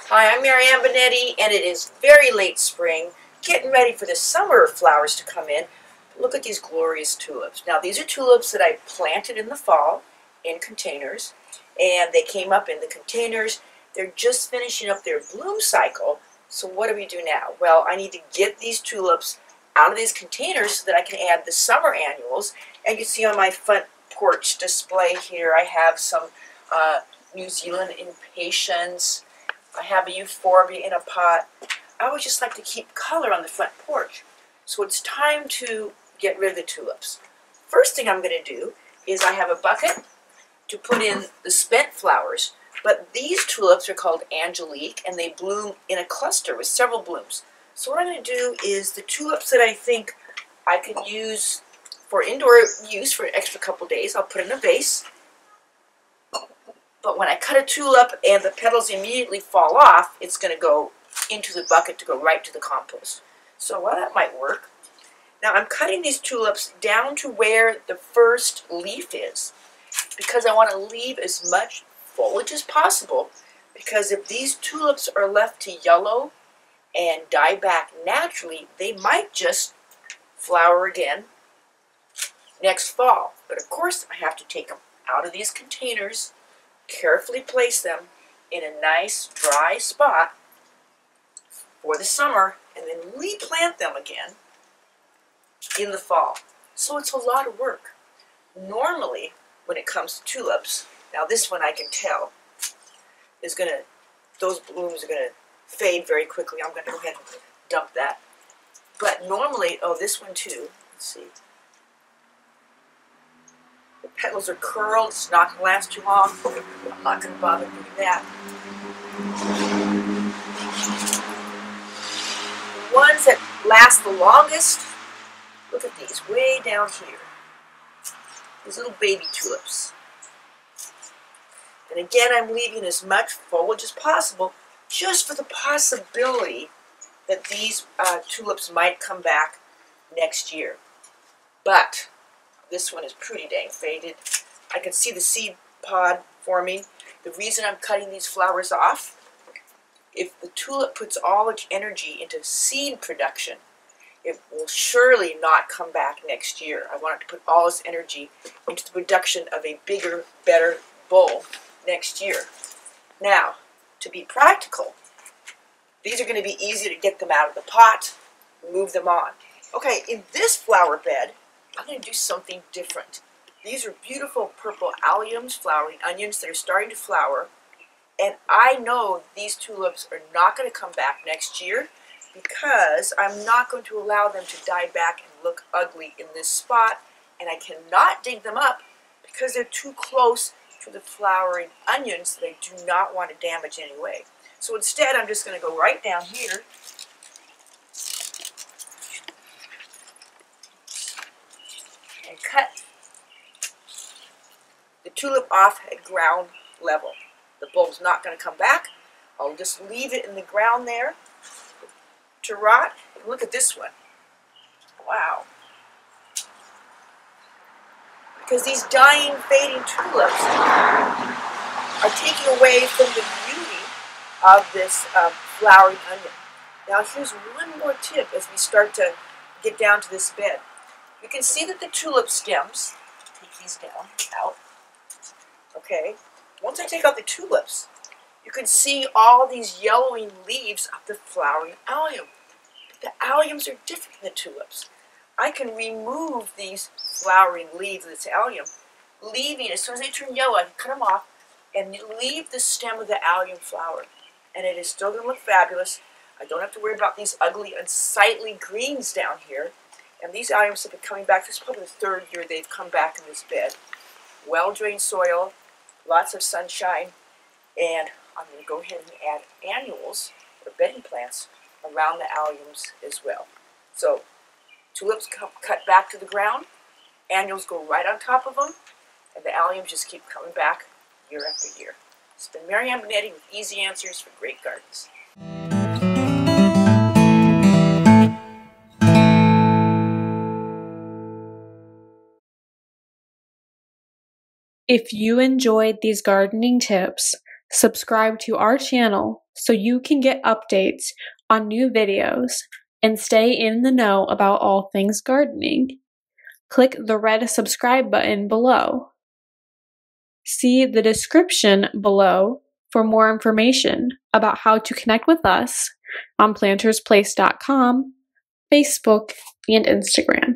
Hi, I'm Marianne Binetti, and it is very late spring, getting ready for the summer flowers to come in. Look at these glorious tulips. Now, these are tulips that I planted in the fall in containers, and they came up in the containers. They're just finishing up their bloom cycle, so what do we do now? Well, I need to get these tulips out of these containers so that I can add the summer annuals. And you see on my front porch display here, I have some New Zealand impatiens. I have a euphorbia in a pot. I would just like to keep color on the front porch. So it's time to get rid of the tulips. First thing I'm going to do is I have a bucket to put in the spent flowers, but these tulips are called Angelique and they bloom in a cluster with several blooms. So what I'm going to do is the tulips that I think I can use for indoor use for an extra couple days, I'll put in a vase. But when I cut a tulip and the petals immediately fall off, it's going to go into the bucket to go right to the compost. So well, that might work. Now I'm cutting these tulips down to where the first leaf is because I want to leave as much foliage as possible, because if these tulips are left to yellow and die back naturally, they might just flower again next fall. But of course I have to take them out of these containers, carefully place them in a nice dry spot for the summer, and then replant them again in the fall. So it's a lot of work. Normally, when it comes to tulips, now this one I can tell is those blooms are gonna fade very quickly. I'm gonna go ahead and dump that. But normally, oh, this one too, let's see. The petals are curled, it's not going to last too long. I'm not going to bother doing that. The ones that last the longest, look at these, way down here. These little baby tulips. And again, I'm leaving as much foliage as possible just for the possibility that these tulips might come back next year. But this one is pretty dang faded. I can see the seed pod forming. The reason I'm cutting these flowers off, if the tulip puts all its energy into seed production, it will surely not come back next year. I want it to put all its energy into the production of a bigger, better bulb next year. Now, to be practical, these are going to be easy to get them out of the pot, move them on. Okay, in this flower bed, I'm going to do something different. These are beautiful purple alliums, flowering onions that are starting to flower. And I know these tulips are not going to come back next year because I'm not going to allow them to die back and look ugly in this spot. And I cannot dig them up because they're too close to the flowering onions that I do not want to damage anyway. So instead, I'm just going to go right down here and cut the tulip off at ground level. The bulb's not going to come back. I'll just leave it in the ground there to rot. And look at this one. Wow. Because these dying, fading tulips are taking away from the beauty of this flowering onion. Now here's one more tip as we start to get down to this bed. You can see that the tulip stems, take these down, out, okay. Once I take out the tulips, you can see all these yellowing leaves of the flowering allium. But the alliums are different than the tulips. I can remove these flowering leaves of this allium, leaving, as soon as they turn yellow, I can cut them off and leave the stem of the allium flower. And it is still going to look fabulous. I don't have to worry about these ugly, unsightly greens down here. And these alliums have been coming back. This is probably the third year they've come back in this bed. Well-drained soil, lots of sunshine, and I'm going to go ahead and add annuals, or bedding plants, around the alliums as well. So, tulips cut back to the ground, annuals go right on top of them, and the alliums just keep coming back year after year. It's been Marianne Binetti with Easy Answers for Great Gardens. If you enjoyed these gardening tips, Subscribe to our channel so you can get updates on new videos and stay in the know about all things gardening. Click the red subscribe button below. See the description below for more information about how to connect with us on PlantersPlace.com, Facebook, and Instagram.